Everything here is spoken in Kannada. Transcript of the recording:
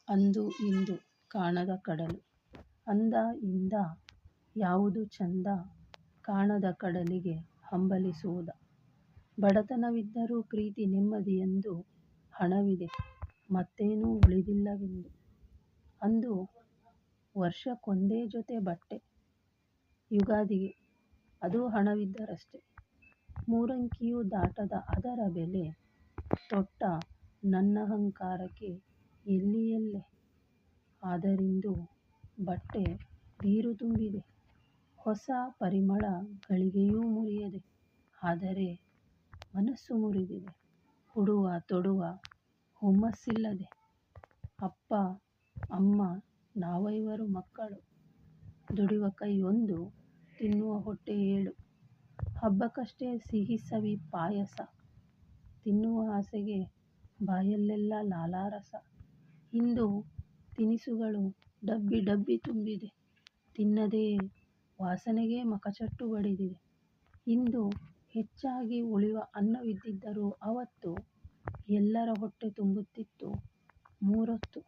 ಅಂದು ಇಂದು ಕಾಣದ ಕಡಲು. ಅಂದ ಇಂದ ಯಾವುದು ಚಂದ, ಕಾಣದ ಕಡಲಿಗೆ ಹಂಬಲಿಸುವುದ. ಬಡತನವಿದ್ದರೂ ಪ್ರೀತಿ ನೆಮ್ಮದಿಯೆಂದು, ಹಣವಿದೆ ಮತ್ತೇನೂ ಉಳಿದಿಲ್ಲವೆಂದು. ಅಂದು ವರ್ಷಕ್ಕೊಂದೇ ಜೊತೆ ಬಟ್ಟೆ, ಯುಗಾದಿಗೆ, ಅದೂ ಹಣವಿದ್ದರಷ್ಟೆ. ಮೂರಂಕಿಯೂ ದಾಟದ ಅದರ ಬೆಲೆ, ತೊಟ್ಟ ನನ್ನಹಂಕಾರಕ್ಕೆ ಎಲ್ಲಿ ಎಲ್ಲೆ. ಆದರಿಂದು ಬಟ್ಟೆ ಬೀರು ತುಂಬಿದೆ, ಹೊಸ ಪರಿಮಳ ಗಳಿಗೆಯೂ ಮುರಿಯದೆ. ಆದರೆ ಮನಸ್ಸು ಮುರಿದಿದೆ, ಉಡುವ ತೊಡುವ ಹುಮ್ಮಸ್ಸಿಲ್ಲದೆ. ಅಪ್ಪ ಅಮ್ಮ ನಾವೈವರು ಮಕ್ಕಳು, ದುಡಿವ ಕೈ ಒಂದು, ತಿನ್ನುವ ಹೊಟ್ಟೆ ಏಳು. ಹಬ್ಬಕ್ಕಷ್ಟೇ ಸಿಹಿ ಸವಿ ಪಾಯಸ, ತಿನ್ನುವ ಆಸೆಗೆ ಬಾಯಲ್ಲೆಲ್ಲ ಲಾಲಾರಸ. ಇಂದು ತಿನಿಸುಗಳು ಡಬ್ಬಿ ಡಬ್ಬಿ ತುಂಬಿದೆ, ತಿನ್ನದೇ ವಾಸನೆಗೆ ಮಕಚಟ್ಟು ಬಡಿದಿದೆ. ಇಂದು ಹೆಚ್ಚಾಗಿ ಉಳಿವ ಅನ್ನವಿದ್ದಿದ್ದರೂ ಅವತ್ತು ಎಲ್ಲರ ಹೊಟ್ಟೆ ತುಂಬುತ್ತಿತ್ತು ಮೂರೊತ್ತು.